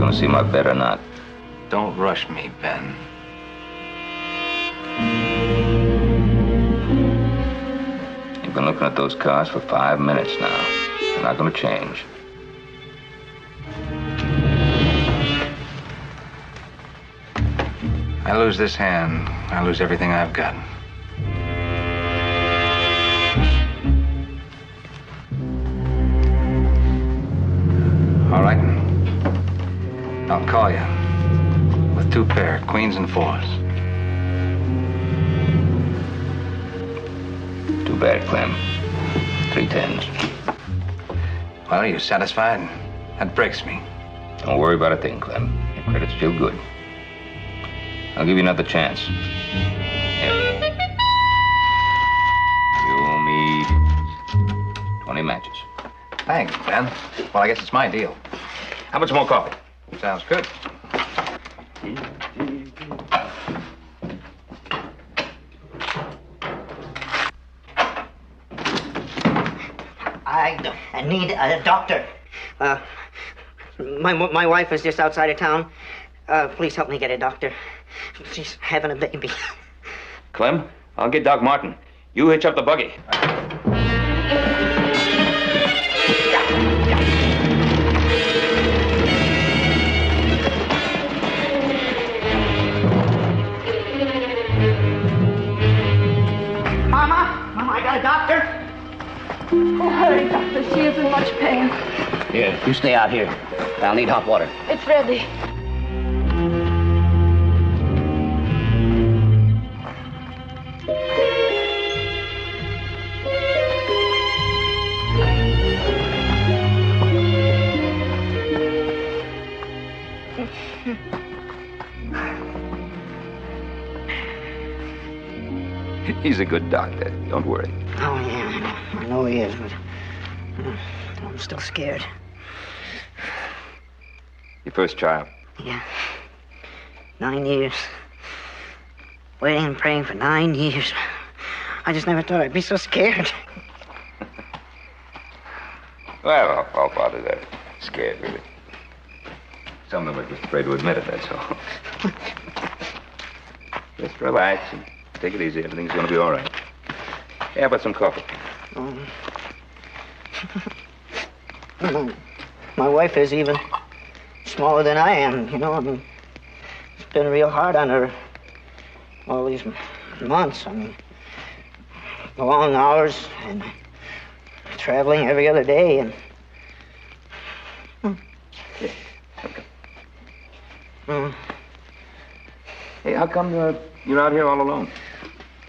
gonna see my bed or not. Don't rush me, Ben. You've been looking at those cars for 5 minutes now. They're not gonna change. I lose this hand, I lose everything I've got. All right. I'll call you. With 2 pair, queens and 4s. Too bad, Clem. 3 10s. Well, are you satisfied? That breaks me. Don't worry about a thing, Clem. Your credit's still good. I'll give you another chance. Here. You owe me 20 matches. Thanks, Ben. Well, I guess it's my deal. How much more coffee? Sounds good. I need a doctor. My wife is just outside of town. Please help me get a doctor. She's having a baby. Clem, I'll get Doc Martin. You hitch up the buggy. Mama, I got a doctor. Oh, hurry, doctor. She is in much pain. Here, you stay out here. I'll need hot water. It's ready. He's a good doctor. Don't worry. Oh, yeah, I know he is, but I'm still scared. Your first child? Yeah. 9 years. Waiting and praying for 9 years. I just never thought I'd be so scared. Well, all part of that. Scared, really. Some of them are just afraid to admit it, that's all. Just relax and take it easy. Everything's going to be all right. Hey, how about some coffee? My wife is even smaller than I am, you know. I mean, it's been real hard on her all these months. I mean, the long hours and traveling every other day and... Yeah, okay. Hey, how come you're out here all alone?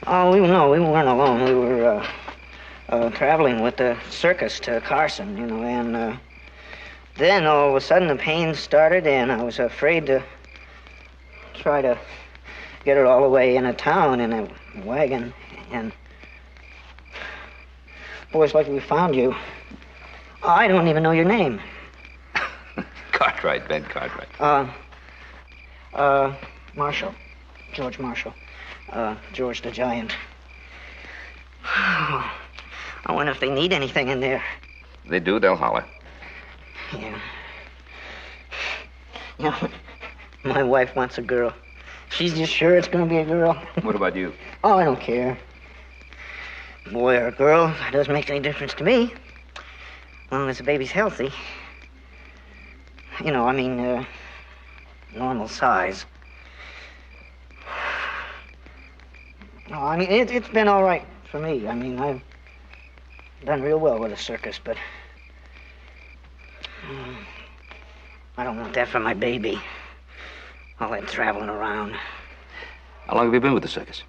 Oh, we weren't alone. We were traveling with the circus to Carson, you know, and then all of a sudden the pain started, and I was afraid to try to get her all the way into town in a wagon, and boys, like we found you. Oh, I don't even know your name. Cartwright, Ben Cartwright. Marshall. George Marshall. George the Giant. I wonder if they need anything in there. They do, they'll holler. Yeah. You know, my wife wants a girl. She's just sure it's gonna be a girl. What about you? Oh, I don't care. Boy or a girl, it doesn't make any difference to me. As long as the baby's healthy. You know, I mean, normal size. No, I mean, it's been all right for me. I mean, I've done real well with the circus, but I don't want that for my baby. All that traveling around. How long have you been with the circus?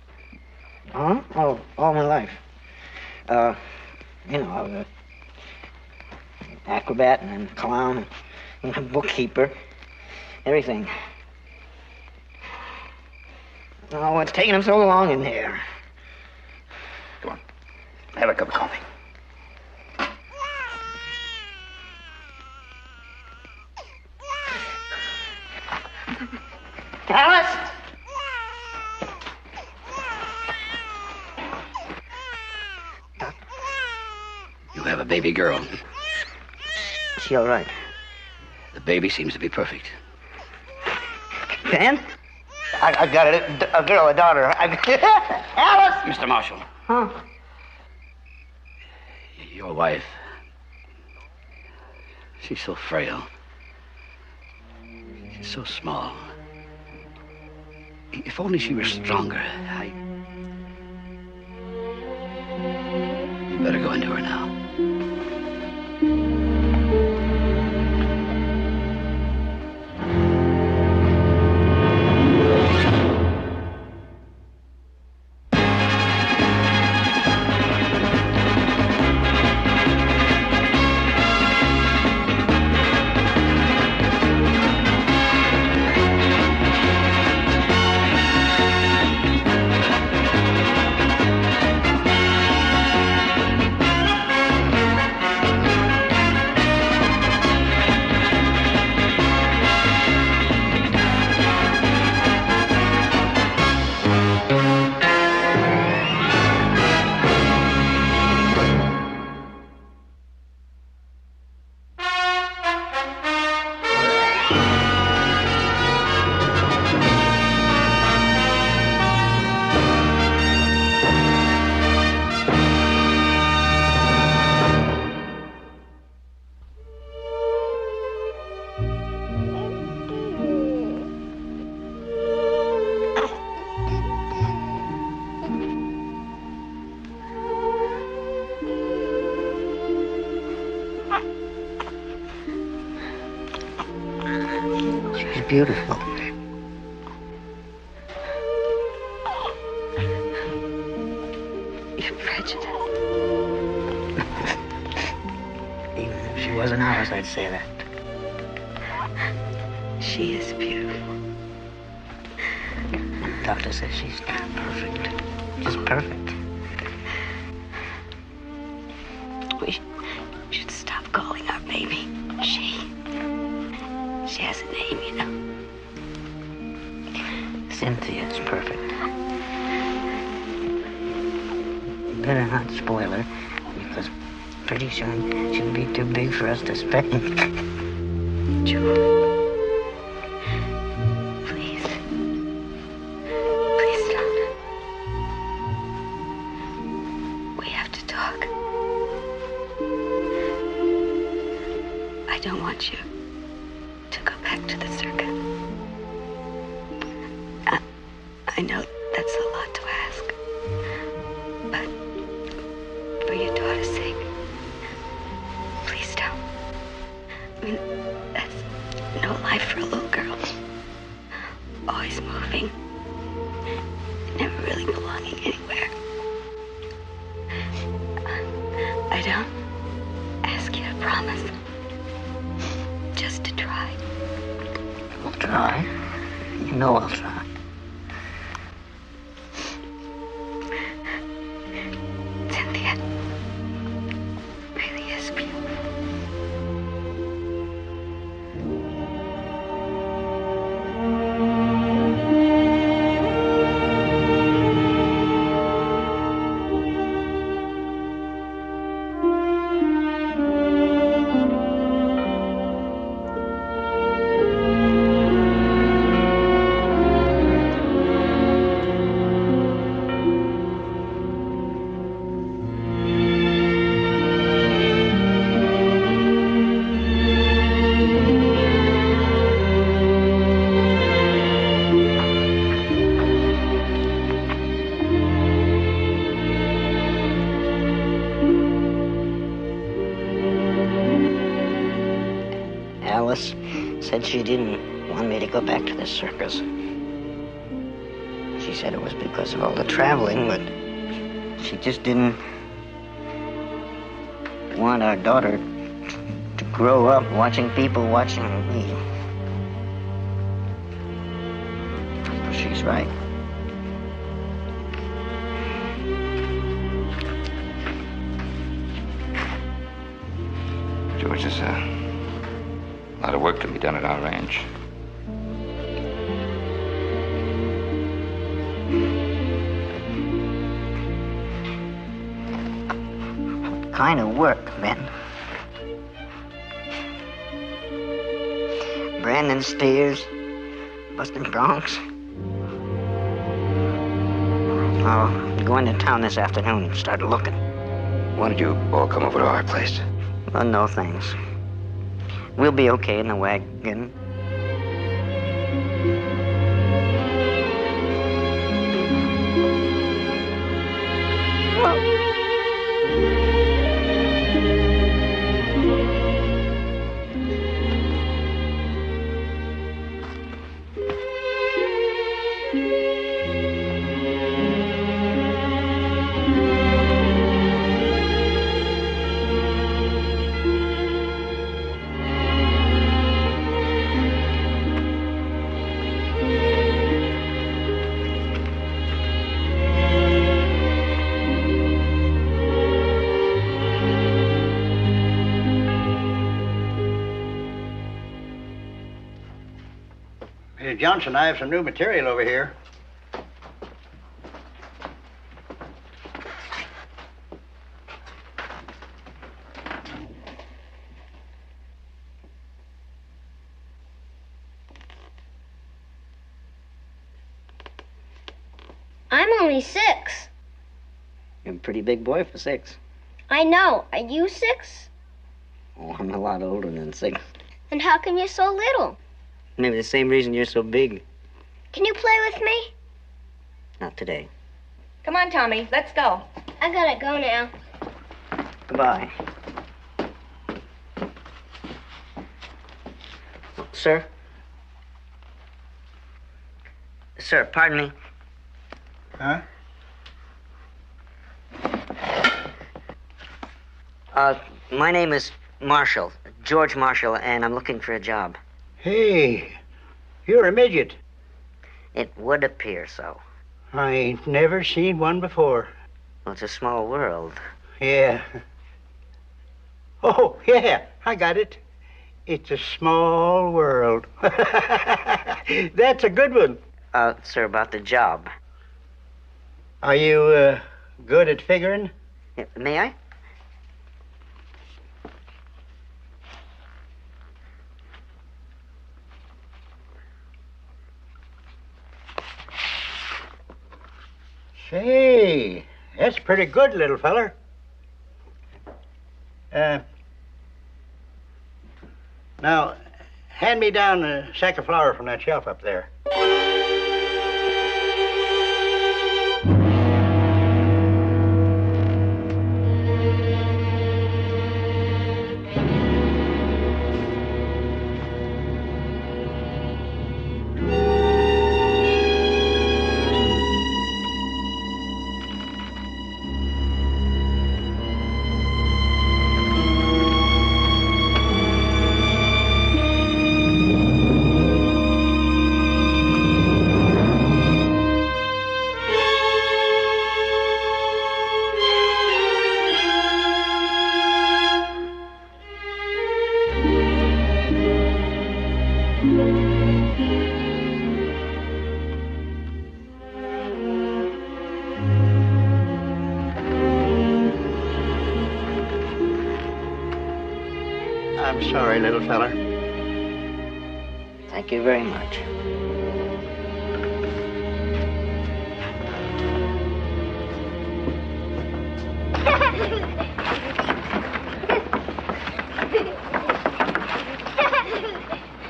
Huh? Oh, all my life. You know, I was an acrobat and a clown and a bookkeeper. Everything. Oh, what's taking them so long in there? Come on. Have a cup of coffee. Alice! You have a baby girl. Is she all right? The baby seems to be perfect. Pen? I got it. A girl, a daughter. Alice! Mr. Marshall. Huh? Your wife. She's so frail. She's so small. If only she were stronger, You better go into her now. Beautiful. You're prejudiced. Even if she wasn't ours, I'd say that. She is beautiful. The doctor says she's perfect. Just perfect. We should stop calling her baby. She has a name, you know. Cynthia's perfect. You better not spoil her, because pretty soon she'll be too big for us to spank. Joe. Please don't. We have to talk. I don't want you to go back to the circus. I know that's a lot to ask, but for your daughter's sake, please don't. I mean, that's no life for a little girl. Always moving, never really belonging anywhere. I don't ask you to promise, just to try. I'll try. You know I'll try. Cynthia really is beautiful. Alice said she didn't want me to go back to the circus. She said it was because of all the traveling, but she just didn't want our daughter to grow up watching people watching me. But she's right. George, there's a lot of work to be done at our ranch. What kind of work, Ben? Brandon steers, Busting Bronx. I'll go into town this afternoon and start looking. Why don't you all come over to our place? Well, no thanks. We'll be okay in the wagon. Johnson, I have some new material over here. I'm only 6. You're a pretty big boy for 6. I know. Are you 6? Oh, I'm a lot older than 6. Then how come you're so little? Maybe the same reason you're so big. Can you play with me? Not today. Come on, Tommy. Let's go. I gotta go now. Goodbye. Sir? Sir, pardon me. Huh? My name is Marshall, George Marshall, and I'm looking for a job. Hey, you're a midget. It would appear so. I ain't never seen one before. Well, it's a small world. Yeah. Oh, yeah, I got it. It's a small world. That's a good one. Sir, about the job. Are you, good at figuring? Yeah, may I? Say, that's pretty good, little feller. Now, hand me down a sack of flour from that shelf up there. I'm sorry, little feller. Thank you very much.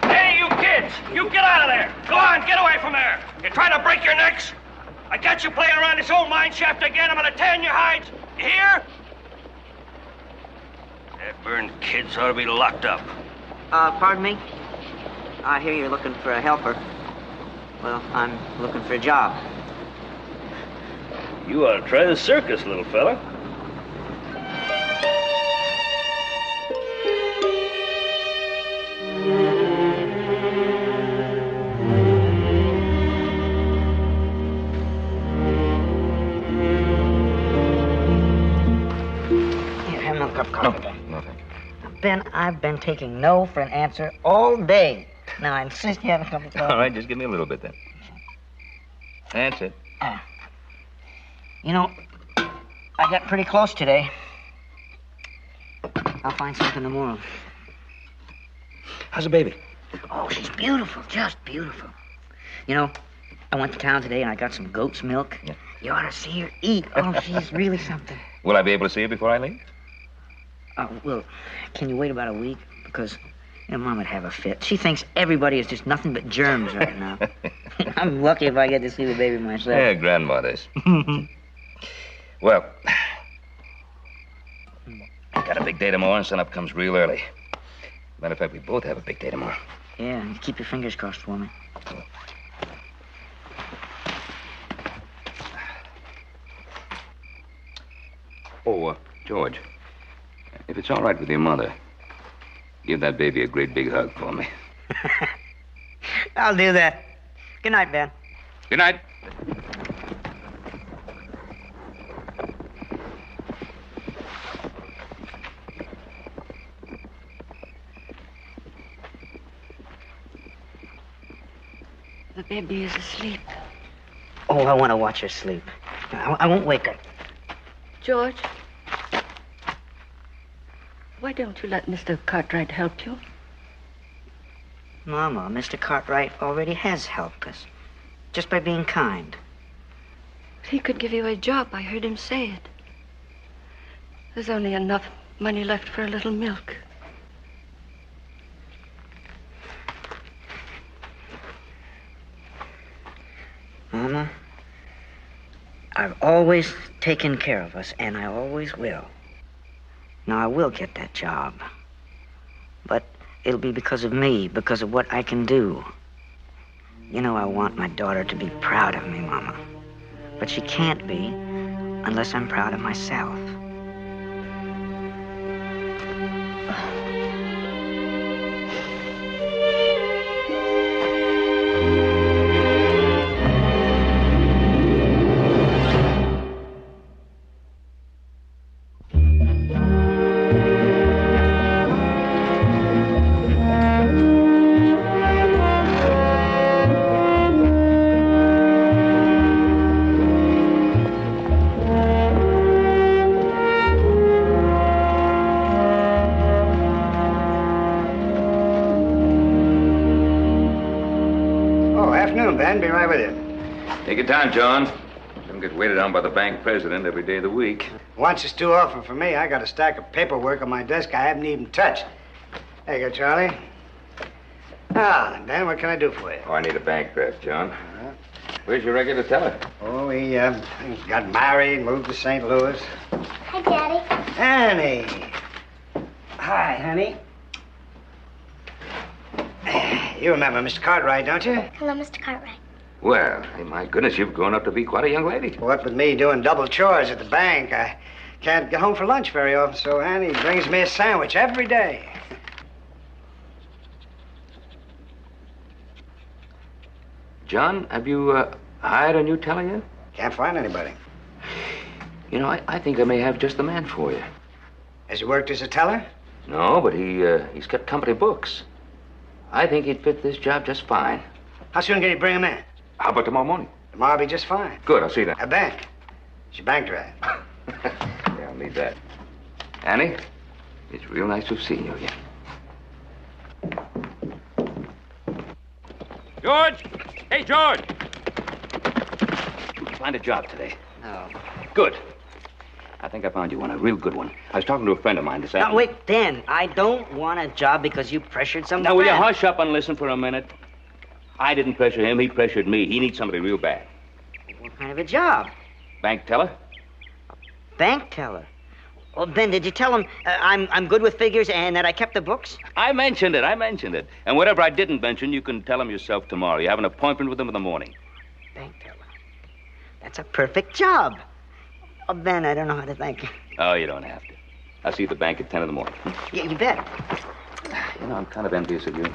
Hey, you kids! You get out of there! Go on, get away from there! You're trying to break your necks? I got you playing around this old mine shaft again. I'm gonna tan your hides. You hear? That burned kids ought to be locked up. Pardon me? I hear you're looking for a helper. Well, I'm looking for a job. You ought to try the circus, little fella. Here, have another cup of coffee, Ben. No, thank you. Ben, I've been taking no for an answer all day. Now, I insist you have a cup of coffee. All right, just give me a little bit then. That's it. You know, I got pretty close today. I'll find something tomorrow. How's the baby? Oh, she's beautiful, just beautiful. You know, I went to town today and I got some goat's milk. Yeah. You ought to see her eat. Oh, she's really something. Will I be able to see her before I leave? Well, can you wait about a week? Because, Mom would have a fit. She thinks everybody is just nothing but germs right now. I'm lucky if I get to see the baby myself. Yeah, grandmothers. Well, got a big day tomorrow and sunup comes real early. Matter of fact, we both have a big day tomorrow. Yeah, you keep your fingers crossed for me. Oh, George, if it's all right with your mother, give that baby a great big hug for me. I'll do that. Good night, Ben. Good night. The baby is asleep. Oh, I want to watch her sleep. I won't wake her. George, why don't you let Mr. Cartwright help you? Mama, Mr. Cartwright already has helped us. Just by being kind. He could give you a job. I heard him say it. There's only enough money left for a little milk. Mama, I've always taken care of us, and I always will. Now, I will get that job. But it'll be because of me, because of what I can do. You know I want my daughter to be proud of me, Mama. But she can't be unless I'm proud of myself. Ben, be right with you. Take your time, John. Don't get waited on by the bank president every day of the week. Once is too often for me. I got a stack of paperwork on my desk I haven't even touched. There you go, Charlie. Now then, Ben, what can I do for you? Oh, I need a bank draft, John. Where's your regular teller? Oh, he got married, moved to St. Louis. Hi, Daddy. Annie. Hi, honey. You remember Mr. Cartwright, don't you? Hello, Mr. Cartwright. Well, hey, my goodness, you've grown up to be quite a young lady. What with me doing double chores at the bank, I can't get home for lunch very often, so Annie brings me a sandwich every day. John, have you hired a new teller yet? Can't find anybody. You know, I think I may have just the man for you. Has he worked as a teller? No, but he's got company books. I think he'd fit this job just fine. How soon can you bring him in? How about tomorrow morning? Tomorrow will be just fine. Good, I'll see you then. A bank. It's your bank draft. Yeah, I'll need that. Annie, it's real nice to have seen you again. George! Hey, George! Did you find a job today? No. Good. I think I found you one, a real good one. I was talking to a friend of mine this afternoon. Now, wait, Ben, I don't want a job because you pressured some Now, will you friend. hush up and listen for a minute? I didn't pressure him, he pressured me. He needs somebody real bad. What kind of a job? Bank teller? Bank teller. Well, Ben, did you tell him I'm good with figures and that I kept the books? I mentioned it. And whatever I didn't mention, you can tell him yourself tomorrow. You have an appointment with him in the morning. Bank teller. That's a perfect job. Oh, Ben, I don't know how to thank you. Oh, you don't have to. I'll see you at the bank at 10 in the morning. Yeah, you bet. You know, I'm kind of envious of you.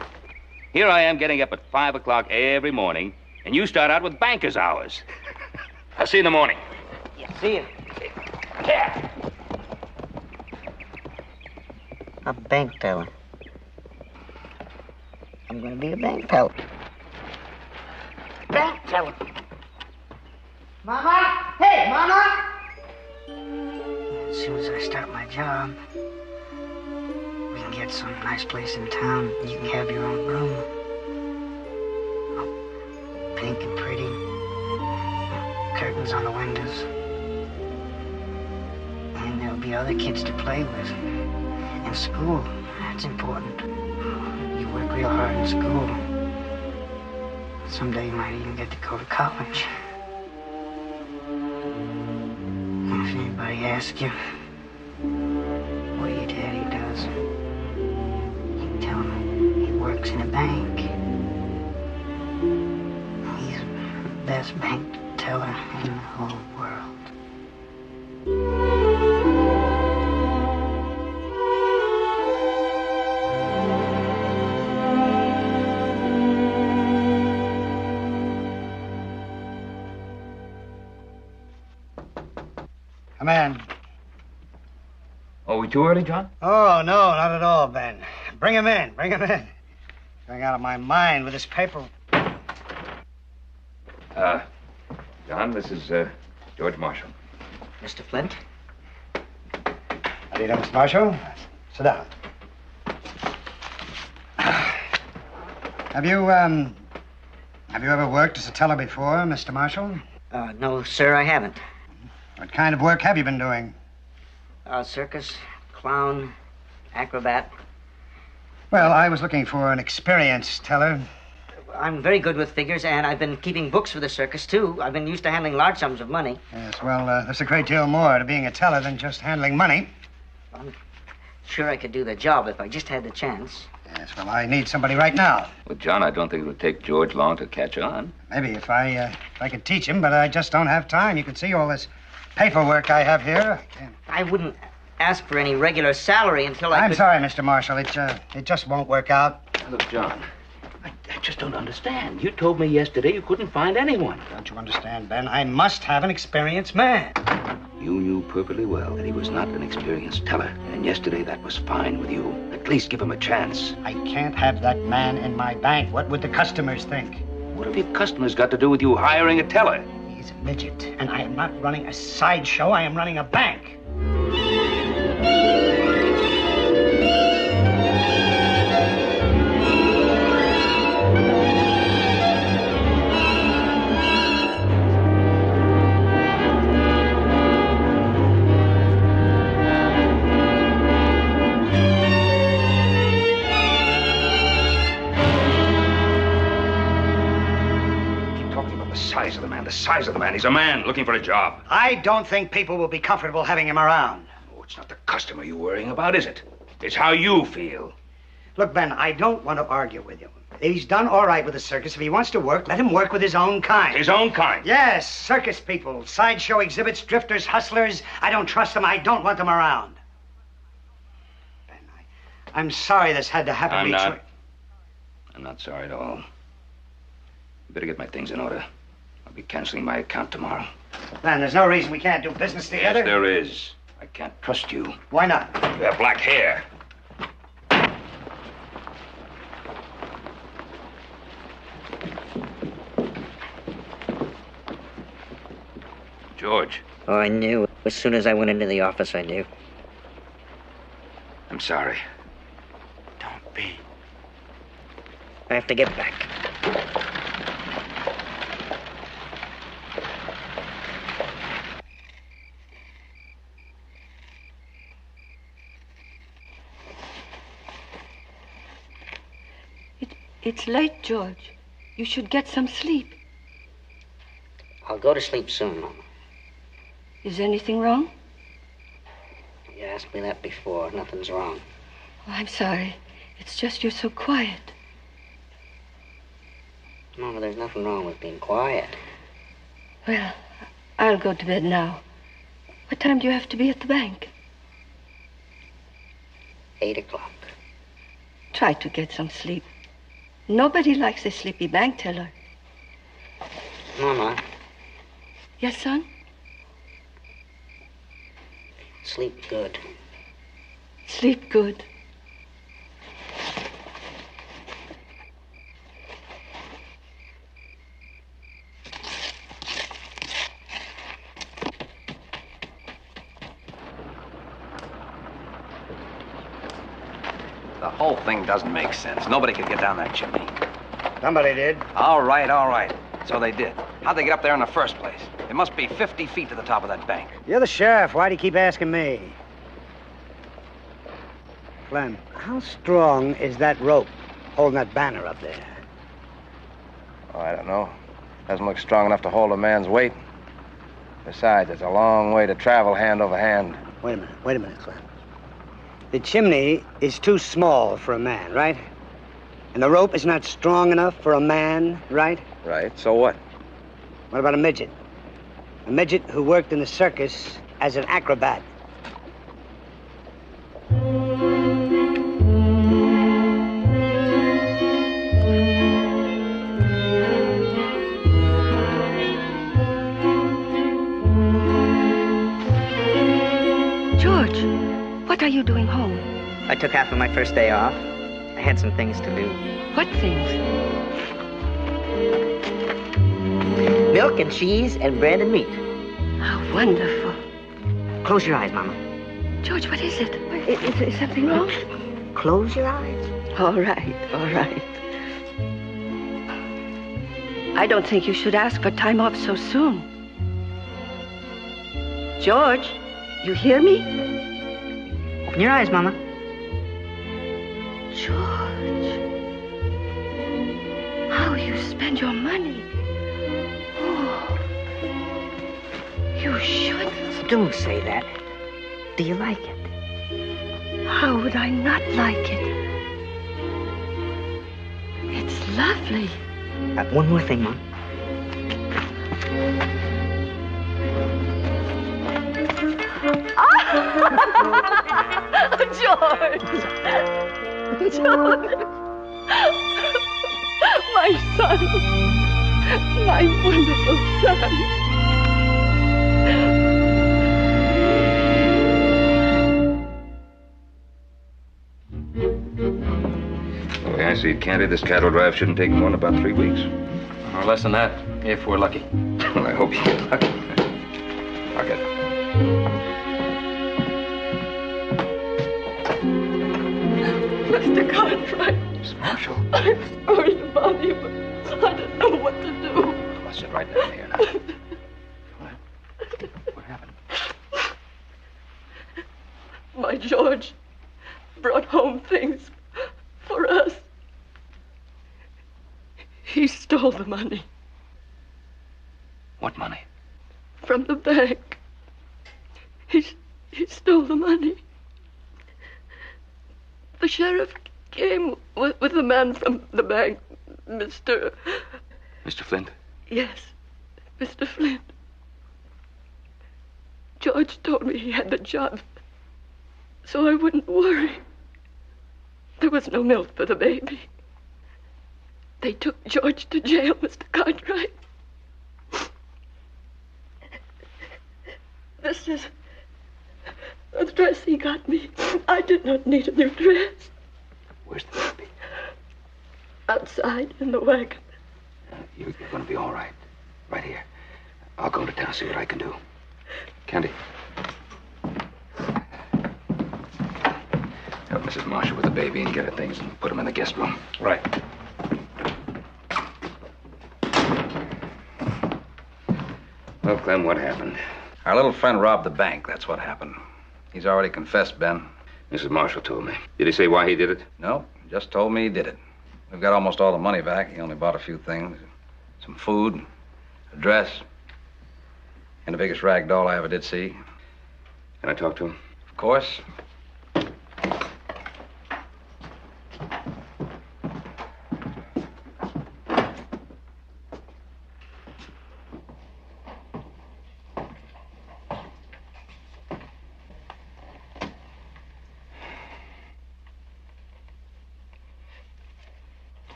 Here I am getting up at 5 o'clock every morning, and you start out with banker's hours. I'll see you in the morning. Yeah, see you. Yeah. A bank teller. I'm going to be a bank teller. Bank teller. Mama? Hey, Mama! As soon as I start my job, we can get some nice place in town. You can have your own room. Oh, pink and pretty. Curtains on the windows. And there'll be other kids to play with. And school, that's important. You work real hard in school. Someday you might even get to go to college. And if anybody asks you what your daddy does, you can tell them he works in a bank. He's the best bank teller in the whole world. Come in. Oh, we too early, John? Oh, no, not at all, Ben. Bring him in. Going out of my mind with this paper. John, this is, George Marshall. Mr. Flint? How do you do, Mr. Marshall? Sit down. Have you ever worked as a teller before, Mr. Marshall? No, sir, I haven't. What kind of work have you been doing? Circus, clown, acrobat. Well, I was looking for an experienced teller. I'm very good with figures, and I've been keeping books for the circus, too. I've been used to handling large sums of money. Yes, well, there's a great deal more to being a teller than just handling money. I'm sure I could do the job if I just had the chance. Yes, well, I need somebody right now. Well, John, I don't think it would take George long to catch on. Maybe if I could teach him, but I just don't have time. You can see all this paperwork I have here. I wouldn't ask for any regular salary until I'm sorry, Mr. Marshall. It just won't work out. Look, John, I just don't understand. You told me yesterday you couldn't find anyone. Don't you understand, Ben? I must have an experienced man. You knew perfectly well that he was not an experienced teller. And yesterday that was fine with you. At least give him a chance. I can't have that man in my bank. What would the customers think? What have your customers got to do with you hiring a teller? He's a midget, and I am not running a sideshow. I am running a bank. The size of the man. He's a man looking for a job. I don't think people will be comfortable having him around. Oh, it's not the customer you're worrying about, is it? It's how you feel. Look, Ben, I don't want to argue with you. He's done all right with the circus. If he wants to work, let him work with his own kind. His own kind? Yes, circus people, sideshow exhibits, drifters, hustlers. I don't trust them. I don't want them around. Ben, I'm sorry this had to happen. I'm not sorry at all. I better get my things in order. I'll be canceling my account tomorrow. Ben, there's no reason we can't do business together. Yes, there is. I can't trust you. Why not? You have black hair. George. Oh, I knew. As soon as I went into the office, I knew. I'm sorry. Don't be. I have to get back. It's late, George. You should get some sleep. I'll go to sleep soon, Mama. Is anything wrong? You asked me that before. Nothing's wrong. Oh, I'm sorry. It's just you're so quiet. Mama, there's nothing wrong with being quiet. Well, I'll go to bed now. What time do you have to be at the bank? 8 o'clock. Try to get some sleep. Nobody likes a sleepy bank teller. Mama. Yes, son? Sleep good. Sleep good. The whole thing doesn't make sense. Nobody could get down that chimney. Somebody did. All right. So they did. How'd they get up there in the first place? It must be 50 feet to the top of that bank. You're the sheriff. Why do you keep asking me? Clem, how strong is that rope holding that banner up there? Oh, I don't know. Doesn't look strong enough to hold a man's weight. Besides, it's a long way to travel hand over hand. Wait a minute, Clem. The chimney is too small for a man, right? And the rope is not strong enough for a man, right? Right, so what? What about a midget? A midget who worked in the circus as an acrobat. George, what are you doing home? I took half of my first day off. I had some things to do. What things? Milk and cheese and bread and meat. How wonderful. Close your eyes, Mama. George, what is it? Is something wrong? Close your eyes. All right, all right. I don't think you should ask for time off so soon. George, you hear me? Open your eyes, Mama. George, how you spend your money. Oh, you shouldn't. Don't say that. Do you like it? How would I not like it? It's lovely. One more thing, Mom. George! George! My son! My wonderful son! Okay, I see, Candy. This cattle drive shouldn't take more than about 3 weeks. Or less than that, if we're lucky. Well, I hope you get lucky. I'll get it. Mr. Cartwright. Miss Marshall. I'm sorry to bother you, but I don't know what to do. I'll sit right down here now. What happened? My George brought home things for us. He stole the money. What money? From the bank. He stole the money. The sheriff came with the man from the bank, Mr. Mr. Flint? Yes, Mr. Flint. George told me he had the job, so I wouldn't worry. There was no milk for the baby. They took George to jail, Mr. Cartwright. This is the dress he got me. I did not need a new dress. Where's the baby? Outside in the wagon. You're going to be all right. Right here. I'll go to town, see what I can do. Candy. Help Mrs. Marshall with the baby and get her things and put them in the guest room. Right. Well, Clem, what happened? Our little friend robbed the bank. That's what happened. He's already confessed, Ben. Mrs. Marshall told me. Did he say why he did it? No, just told me he did it. We've got almost all the money back. He only bought a few things. Some food, a dress, and the biggest rag doll I ever did see. Can I talk to him? Of course.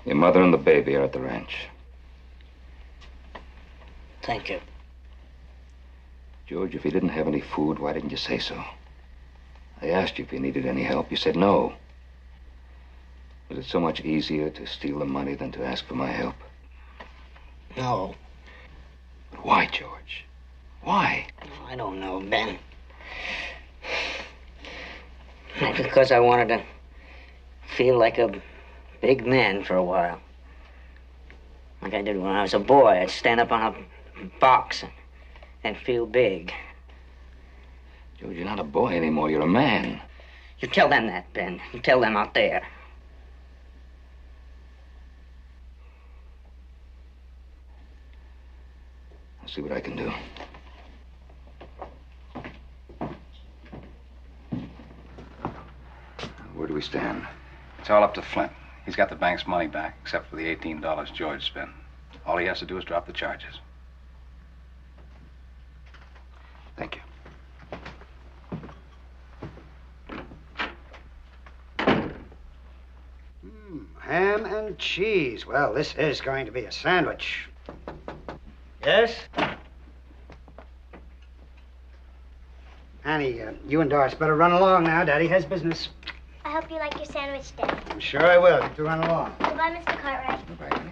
Your mother and the baby are at the ranch. Thank you. George, if you didn't have any food, why didn't you say so? I asked you if you needed any help. You said no. Was it so much easier to steal the money than to ask for my help? No. But why, George? Why? I don't know, Ben. Because I wanted to feel like a big man for a while. Like I did when I was a boy. I'd stand up on a box and feel big. George, you're not a boy anymore. You're a man. You tell them that, Ben. You tell them out there. I'll see what I can do. Where do we stand? It's all up to Flint. He's got the bank's money back, except for the $18 George spent. All he has to do is drop the charges. Thank you. Ham and cheese. Well, this is going to be a sandwich. Yes? Annie, you and Doris better run along now. Daddy has business. I hope you like your sandwich, Dad. I'm sure I will. You have to run along. Goodbye, Mr. Cartwright. Goodbye, honey.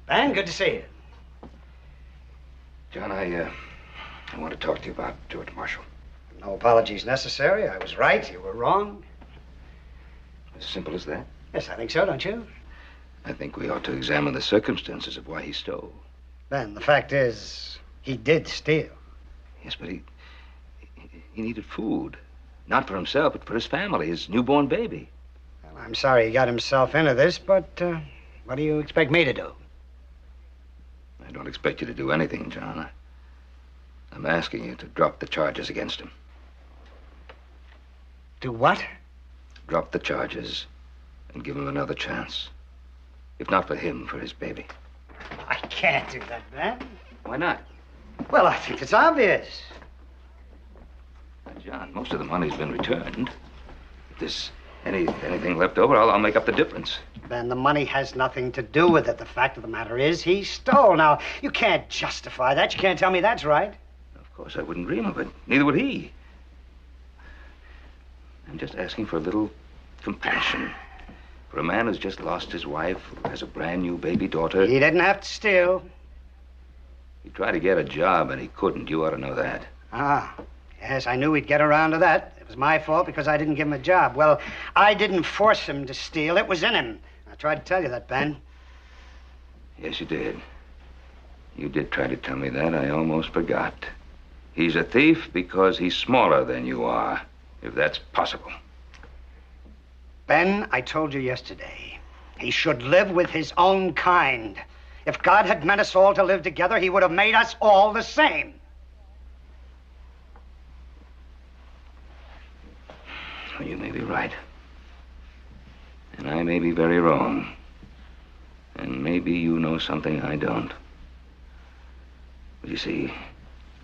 Ben, good to see you. John, I want to talk to you about George Marshall. No apologies necessary. I was right. You were wrong. As simple as that? Yes, I think so, don't you? I think we ought to examine the circumstances of why he stole. Ben, the fact is, he did steal. Yes, but he needed food. Not for himself, but for his family, his newborn baby. Well, I'm sorry he got himself into this, but what do you expect me to do? I don't expect you to do anything, John. I'm asking you to drop the charges against him. Do what? Drop the charges and give him another chance. If not for him, for his baby. I can't do that, Ben. Why not? Well, I think it's obvious. Now, John, most of the money's been returned. If there's anything left over, I'll make up the difference. Ben, the money has nothing to do with it. The fact of the matter is, he stole. Now, you can't justify that. You can't tell me that's right. Of course, I wouldn't dream of it. Neither would he. I'm just asking for a little compassion. For a man who's just lost his wife, who has a brand new baby daughter. He didn't have to steal. He tried to get a job and he couldn't. You ought to know that. Ah, yes, I knew he'd get around to that. It was my fault because I didn't give him a job. Well, I didn't force him to steal. It was in him. I tried to tell you that, Ben. Yes, you did. You did try to tell me that. I almost forgot. He's a thief because he's smaller than you are, if that's possible. Ben, I told you yesterday, he should live with his own kind. If God had meant us all to live together, he would have made us all the same. Well, you may be right. And I may be very wrong. And maybe you know something I don't. But you see,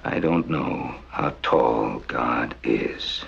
I don't know how tall God is.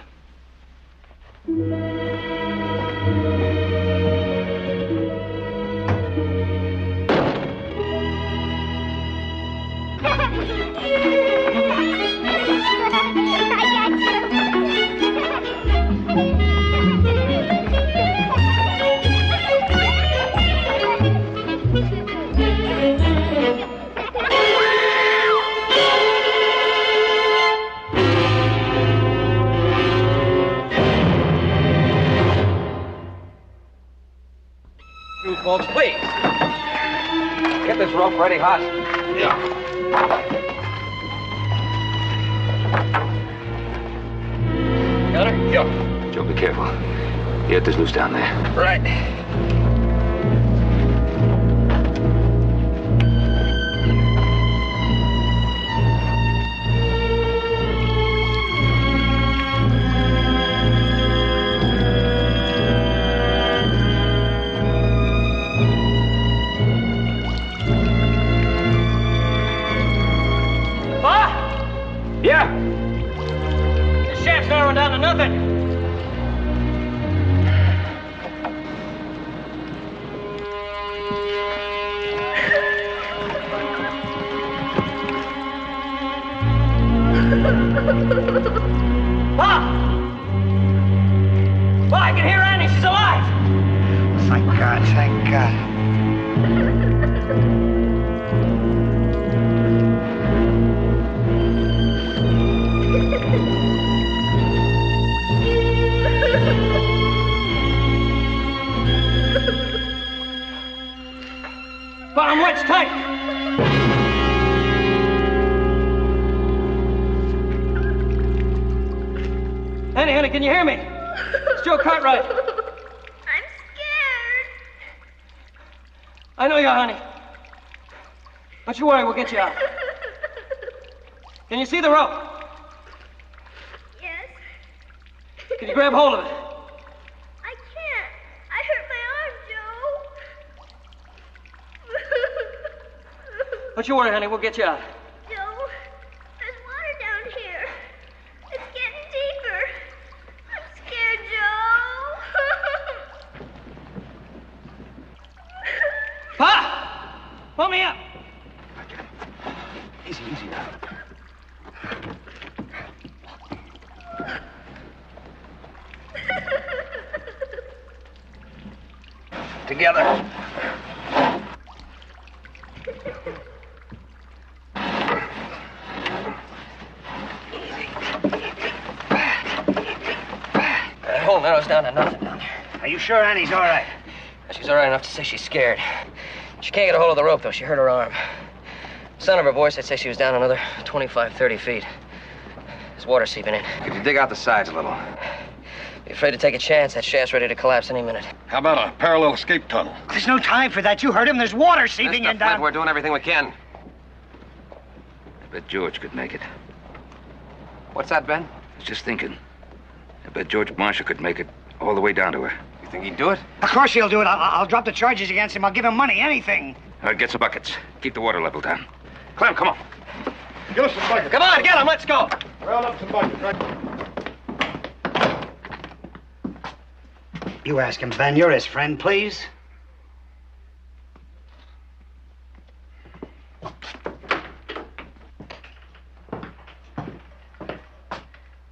You folks, please. Get this rope ready, hot. Yeah. Got her? Yeah. Joe, be careful. Get this loose down there. Right. Yeah? The shaft's narrowing down to nothing. Pa! Pa, I can hear Annie. She's alive. Thank God, thank God. latch tight. Annie, honey, can you hear me? It's Joe Cartwright. I'm scared. I know you are, honey. Don't you worry, we'll get you out. Can you see the rope? Yes. Can you grab hold of it? I can't. I hurt my arm, Joe. Don't you worry, honey, we'll get you out. Joe, there's water down here. It's getting deeper. I'm scared, Joe. Pa! Pull me up. Easy, easy now. Together. That hole narrows down to nothing down there. Are you sure Annie's all right? She's all right enough to say she's scared. She can't get a hold of the rope, though. She hurt her arm. Sound of her voice, I'd say she was down another 25, 30 feet. There's water seeping in. Could you dig out the sides a little? Be afraid to take a chance. That shaft's ready to collapse any minute. How about a parallel escape tunnel? There's no time for that. You heard him. There's water seeping in Mr. Flint, down. we're doing everything we can. I bet George could make it. What's that, Ben? I was just thinking. I bet George Marshall could make it all the way down to her. You think he'd do it? Of course he'll do it. I'll drop the charges against him. I'll give him money, anything. All right, get some buckets. Keep the water level down. Clem, come on. Give us some buckets. Come on, get him. Let's go. Round up some buckets, right? You ask him, Ben. You're his friend, please.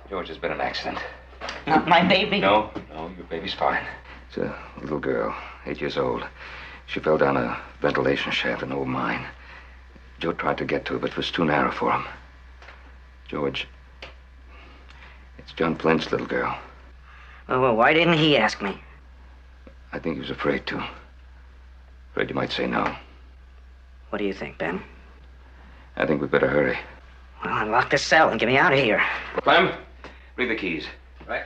George, there's been an accident. Not my baby. No, your baby's fine. It's a little girl, 8 years old. She fell down a ventilation shaft in an old mine. Joe tried to get to her, but it was too narrow for him. George, it's John Flint's little girl. Well, why didn't he ask me? I think he was afraid to. Afraid you might say no. What do you think, Ben? I think we better hurry. Well, unlock this cell and get me out of here. Clem, bring the keys. Right.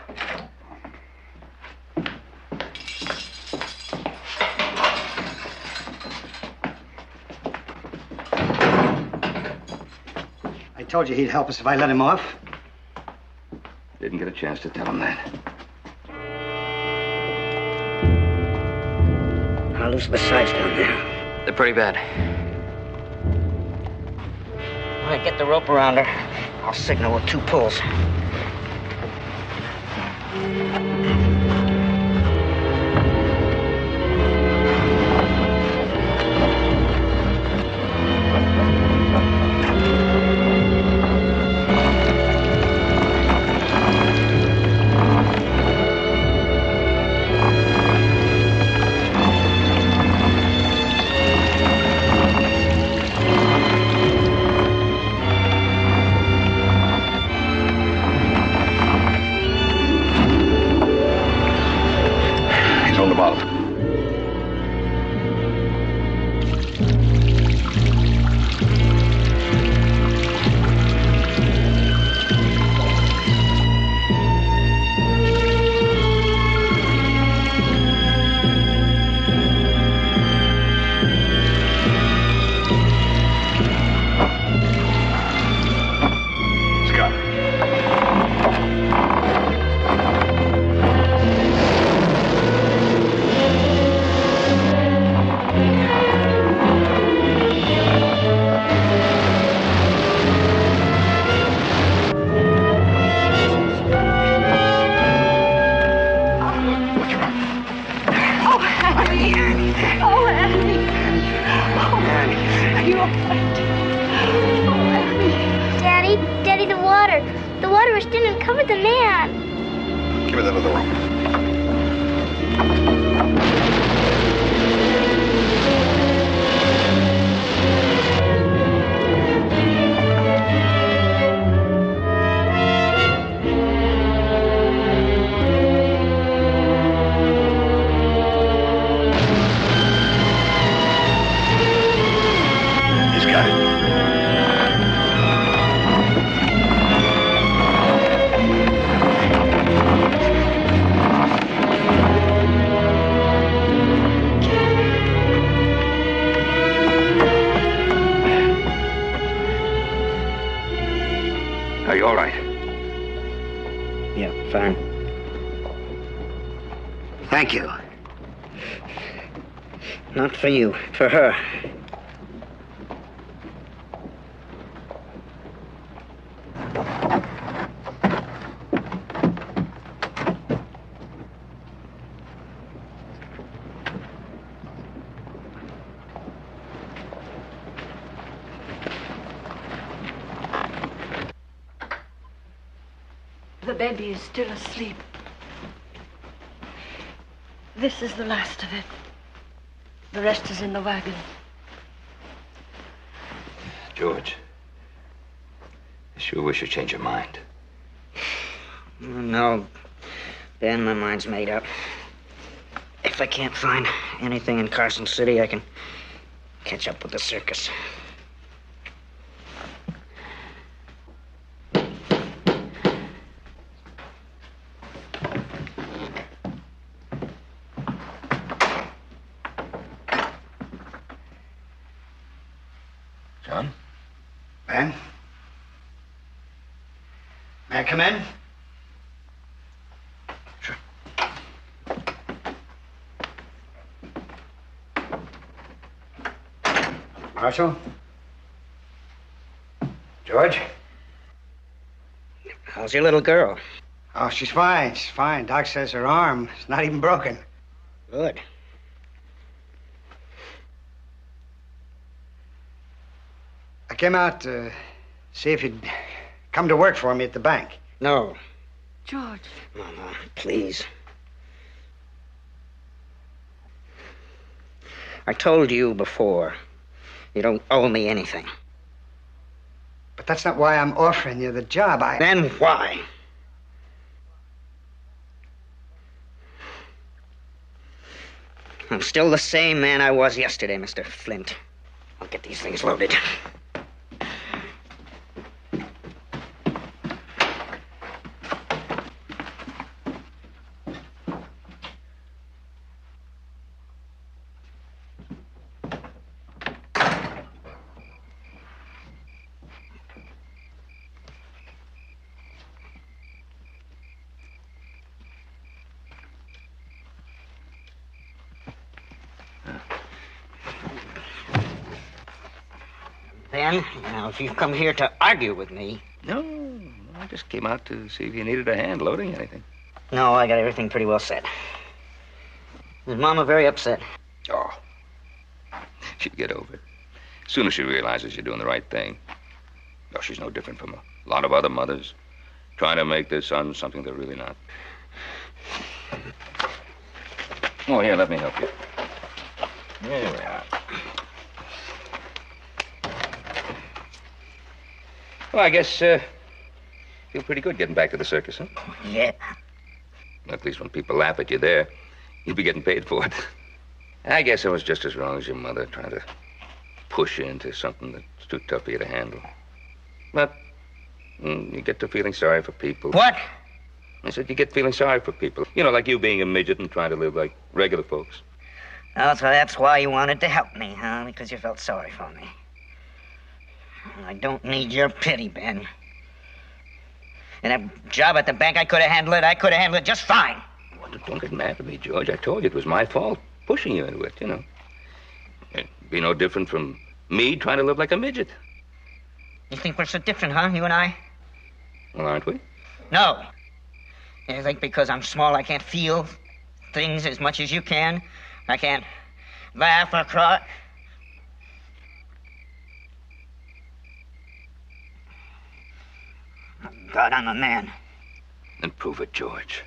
I told you he'd help us if I let him off. Didn't get a chance to tell him that. How loose the sides down there? They're pretty bad. All right, get the rope around her. I'll signal with 2 pulls. He's on the bottom. Scott. Oh, Annie. Oh, Annie. Oh, Annie. Are you all right? Oh, Annie. Daddy, the water. The water rushed in and covered the man. Give me that other rope. you all right? Yeah, fine. Thank you. Not for you, for her. The baby is still asleep. This is the last of it. The rest is in the wagon. George, I sure wish you'd change your mind. No, Ben, my mind's made up. If I can't find anything in Carson City, I can catch up with the circus. John? Ben? May I come in? Sure. Marshal? George? How's your little girl? Oh, she's fine. She's fine. Doc says her arm is not even broken. Good. I came out to see if you'd come to work for me at the bank. No. George. Mama, please. I told you before, you don't owe me anything. But that's not why I'm offering you the job. Then why? I'm still the same man I was yesterday, Mr. Flint. I'll get these things loaded. Ben, now, if you've come here to argue with me... No, I just came out to see if you needed a hand loading anything. No, I got everything pretty well set. Is Mama very upset? Oh, she'd get over it. As soon as she realizes you're doing the right thing. Oh, she's no different from a lot of other mothers, trying to make their sons something they're really not. Oh, here, let me help you. There we are. Well, I guess, feel pretty good getting back to the circus, huh? Yeah. At least when people laugh at you there, you'll be getting paid for it. I guess I was just as wrong as your mother, trying to push you into something that's too tough for you to handle. But you get to feeling sorry for people. What? I said you get feeling sorry for people. You know, like you being a midget and trying to live like regular folks. Oh, so that's why you wanted to help me, huh? Because you felt sorry for me. I don't need your pity, Ben. And that job at the bank, I could have handled it. I could have handled it just fine. Well, don't get mad at me, George. I told you it was my fault, pushing you into it, you know. It'd be no different from me trying to live like a midget. You think we're so different, huh, you and I? Well, aren't we? No. You think because I'm small I can't feel things as much as you can? I can't laugh or cry? God, I'm a man. Then prove it, George.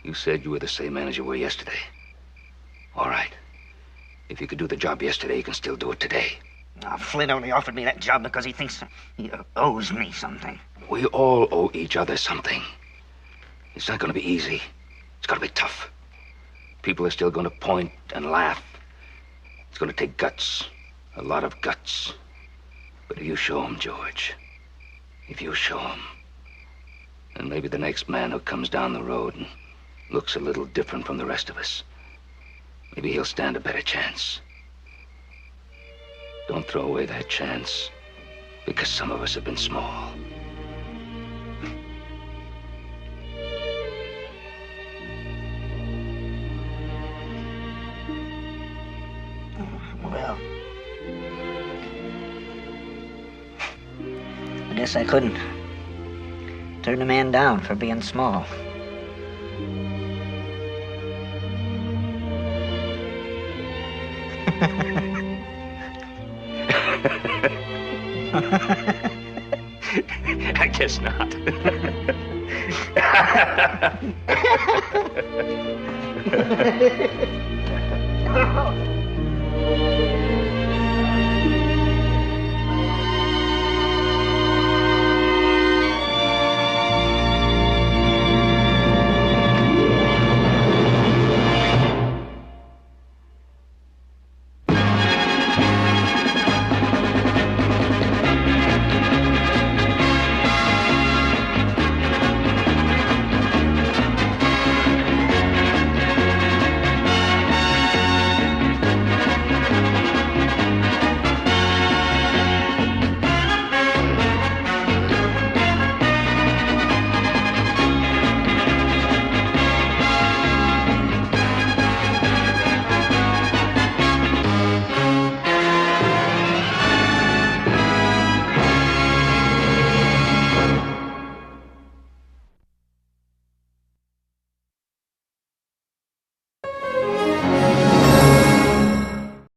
You said you were the same man as you were yesterday. All right. If you could do the job yesterday, you can still do it today. Oh, Flint only offered me that job because he thinks he owes me something. We all owe each other something. It's not going to be easy. It's going to be tough. People are still going to point and laugh. It's going to take guts. A lot of guts. But if you show them, George, if you show them, then maybe the next man who comes down the road and looks a little different from the rest of us, maybe he'll stand a better chance. Don't throw away that chance because some of us have been small. guess I couldn't turn a man down for being small. I guess not.